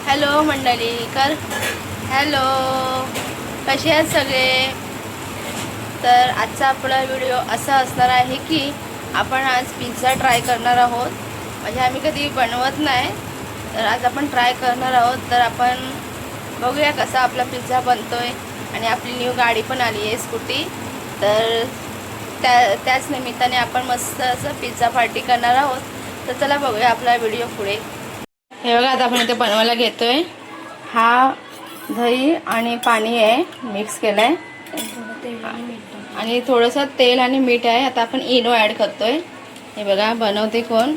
Hello मंडळी hello, कसे आहेत सगळे? तर आजचा आपला व्हिडिओ असा असणार आहे की आपण आज पिझ्झा ट्राय करणार आहोत. म्हणजे आम्ही कधी बनवत नाही, तर आज आपण ट्राय करणार आहोत. तर आपण बघूया कसा आपला पिझ्झा बनतोय. आणि आपली न्यू गाडी पण आली आहे, स्कूटी. तर त्याच निमित्ताने आपण मस्त असं पिझ्झा पार्टी करणार आहोत. तर चला बघूया आपला व्हिडिओ पुढे. हे बघा, आता आपण इथे बनवायला घेतोय. हा दही आणि पाणी आहे, मिक्स केलंय आणि थोडंसं तेल आणि मीठ आहे. आता आपण इनो ॲड करतोय. हे बघा, बनवते कोण?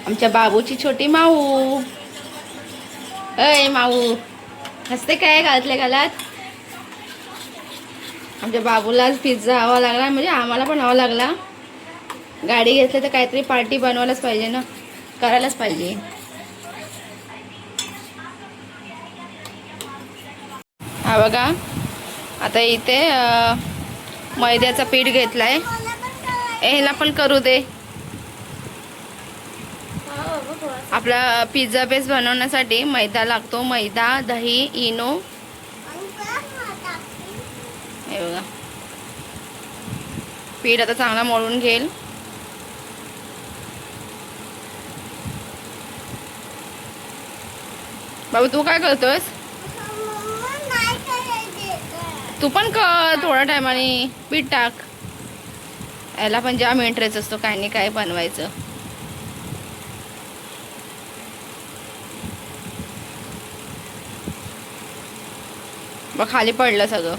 आमच्या बाबूची छोटी माऊ. अय माऊ, हसते काय घातले गालात? आमच्या बाबूलाच पिझ्झा हवा लागला, म्हणजे आम्हाला पण हवा लागला. गाडी घेतली तर काहीतरी पार्टी बनवायलाच पाहिजे ना, करायलाच पाहिजे. हा बघा, आता इथे मैद्याचा पीठ घेतलाय. ह्याला पण करू दे. आपला पिझ्झा बेस बनवण्यासाठी मैदा लागतो. मैदा, दही, इनो. हे बघा, पीठ आता चांगला मळून घेईल. बाबू तू काय करतोस? तू पण कर, थोड्या टायमाने पीठ टाक. याला पण जाम इंटरेस्ट असतो काही नाही काय बनवायचं. बघ, खाली पडलं सगळं.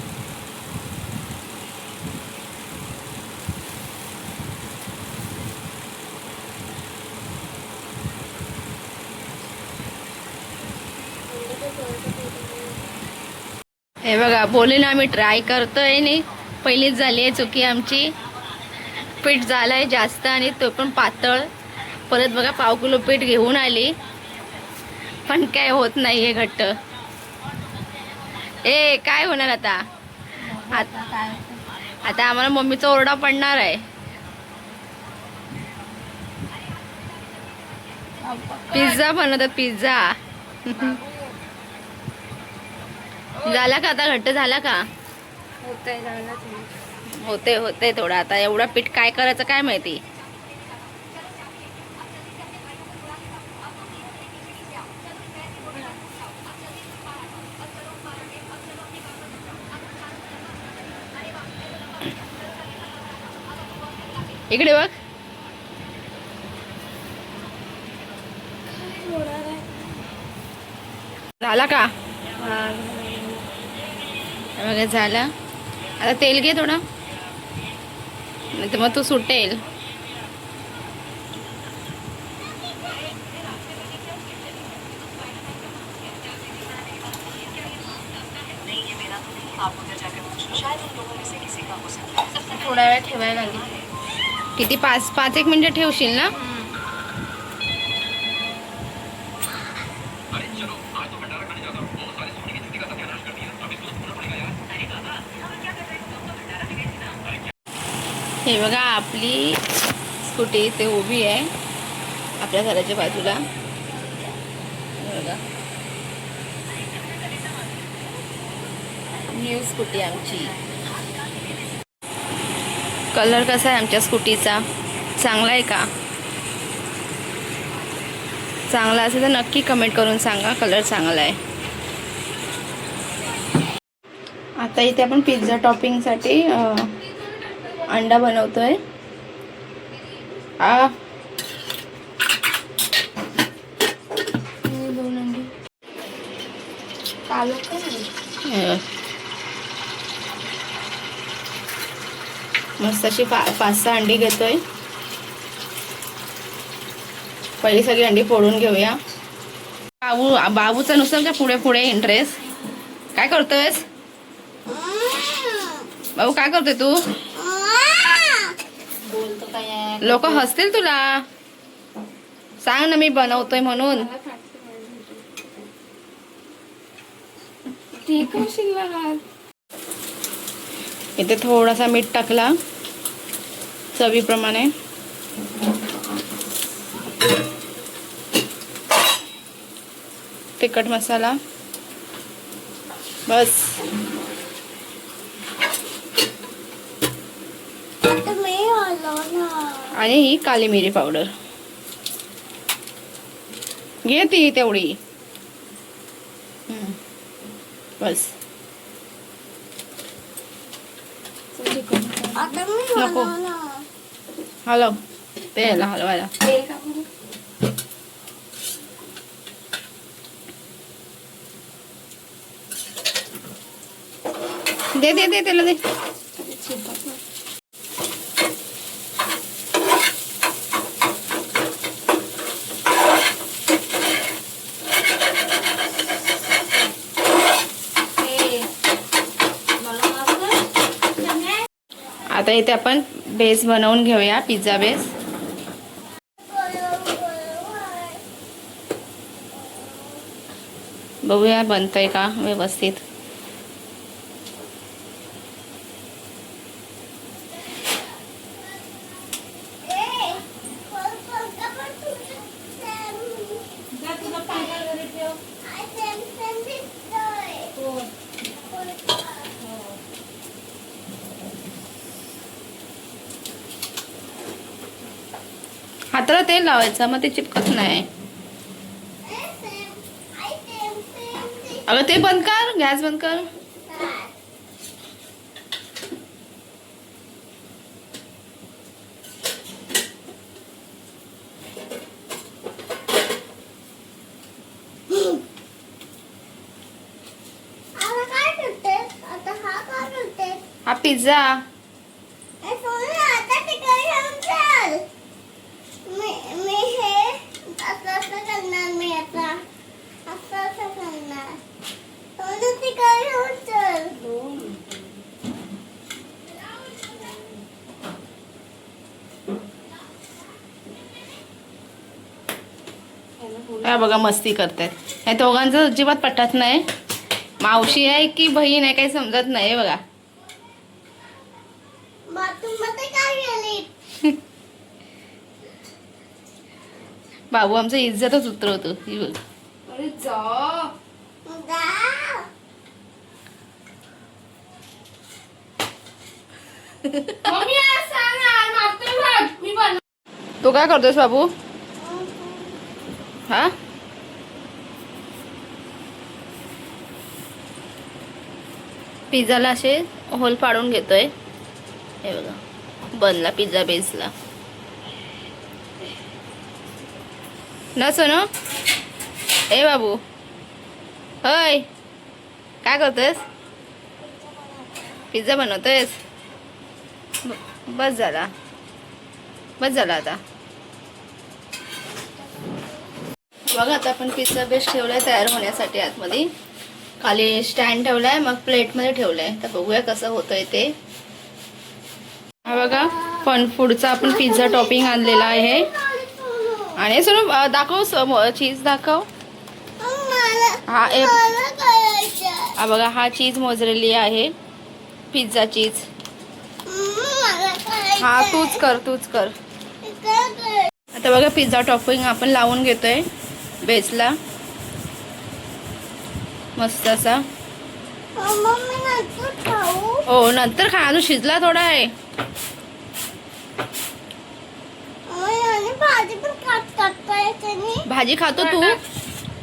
हे बघा, बोलले ना आम्ही ट्राय करतोय. नाही, पहिलीच झाली आहे चुकी आमची. पीठ झालंय जास्त आणि तो पण पातळ. परत बघा, पाव किलो पीठ घेऊन आली, पण काय होत नाहीये घट्ट. काय होणार आता? आता आम्हाला मम्मीचा ओरडा पडणार आहे. पिझ्झा बनवतात, पिझ्झा. झाला का आता? घट्ट झाला का? होते थोडा. आता एवढा पीठ काय करायचं काय माहिती. इकडे बघ. झाला का? बघा, झाला. आता तेल घे थोडं, नाही तर मग तू सुटेल. थोडा वेळ ठेवायला लागेल. किती? 5-1 मिनिटं ठेवशील ना? हे बघा, आपली स्कूटी इथे उभी आहे आपल्या घराच्या बाजूला. हे बघा, न्यू स्कूटी आमची. कलर कसा आहे आमच्या स्कूटीचा? चांगला आहे का? चांगला असेल तर नक्की कमेंट करून सांगा कलर चांगला आहे. आता इथे आपण पिझ्झा टॉपिंगसाठी अंडा बनवतोय. दोन अंडे. मस्त अशी 5-6 अंडी घेतोय. पहिली सगळी अंडी फोडून घेऊया. बाबूचा नुसतं पुढे पुढे इंटरेस्ट. काय करतोयस बाबू? काय करतोय तू? लोक हसतील तुला. सांग ना, मी बनवतोय म्हणून. इथे थोडासा मीठ टाकला चवीप्रमाणे. तिखट मसाला बस. आणि ही काली मिरी पावडर घे ती तेवढी. बस. नको हलव तेल हलवायला. दे दे दे त्याला दे. आता इथे आपण बेस बनवून घेऊया, पिझ्झा बेस. बघूया बनतंय का व्यवस्थित. हाताला तेल लावायचं, मग ते चिपकत नाही. अगं ते बंद कर, गॅस बंद कर. हा पिझ्झा. हा बघा मस्ती करतात. हे दोघांचं अजिबात पटत नाही. मावशी आहे की बहीण आहे काही समजत नाही. बघा बाबू आमचं इज्जतच उतरवतो. ही बघ. अरे जा तू काय करतोस बाबू? हा पिझ्झाला असे होल पाडून घेतोय. हे बघा बनला पिझ्झा बेसला. न सोनू ए बाबू होय काय करतोयस? पिझ्झा बनवतोयस? बस झाला बस झाला. आता बघा आता आपण पिझ्झा बेस ठेवलाय तयार होण्यासाठी. आतमध्ये खाली स्टँड ठेवलाय, मग प्लेटमध्ये ठेवलाय. तर बघूया कसं होतंय ते. हा बघा फन फूडचा आपण पिझ्झा टॉपिंग आणलेला आहे. आणि सोनू दाखव चीज दाखव. हा बघा हा चीज मोजरेली आहे, पिझ्झा चीज. हा तूच कर. आता बघा पिझ्झा टॉपिंग आपण लावून घेतोय बेसला मस्त असा. हो नंतर खा, अजून शिजला थोडा आहे. भाजी खातो तू?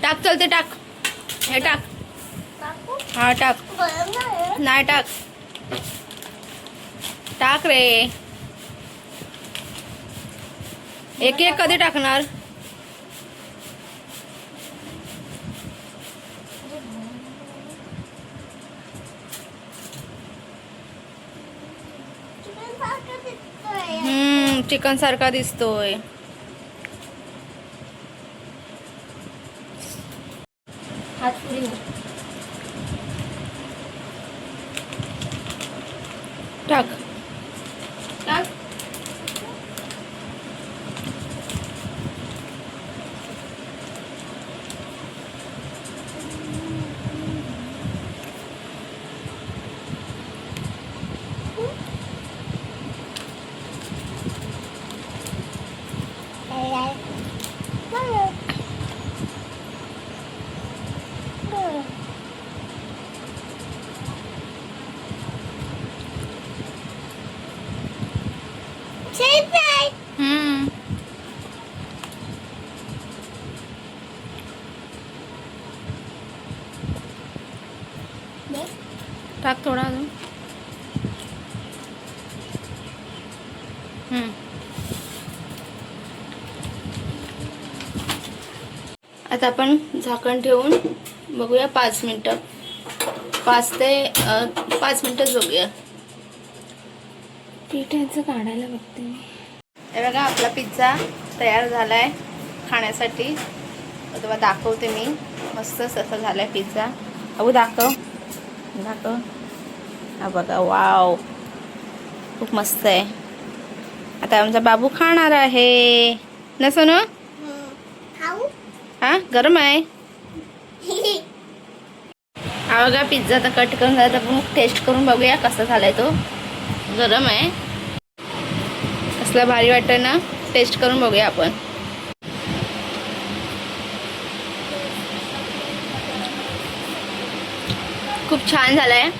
टाक चल ते टाक. हे टाक. हा टाक. नाही टाक. टाक रे. एक एक कधी टाकणार? चिकन सारखा दिसतोय. हात पुढे टाक टाक. टाक थोडा अजून. आता आपण झाकण ठेवून बघूया 5 मिनटं. 5 ते 5 मिनटंच बघूया. पिठाचं काढायला बघते मी. हे बघा आपला पिझ्झा तयार झाला आहे खाण्यासाठी. तुम्हाला दाखवते मी. मस्त असा झाला आहे पिझ्झा. अहो दाखव दाखव. हा बघा वाव खूप मस्त आहे. आता आमचा बाबू खाणार आहे ना सोनू. हा गरम आहे. हा बघा पिझ्झा तर कट करून झाला. तर आपण टेस्ट करून बघूया कसा झालाय तो. गरम आहे. कसला भारी वाटतं ना. टेस्ट करून बघूया आपण. खूप छान झाला आहे.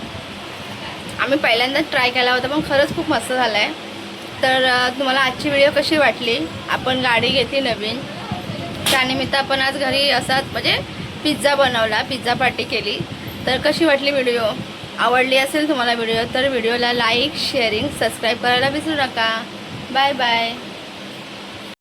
आम्ही पहिल्यांदाच ट्राय केला होता पण खरंच खूप मस्त झाला आहे. तर तुम्हाला आजची व्हिडिओ कशी वाटली. आपण गाडी घेतली नवीन. त्यानिमित्त आपण आज घरी असाच म्हणजे पिझ्झा बनवला. पिझ्झा पार्टी केली. तर कशी वाटली व्हिडिओ. आवडली असेल तुम्हाला व्हिडिओ तर व्हिडिओला लाईक शेअरिंग सबस्क्राईब करायला विसरू नका. Bye bye.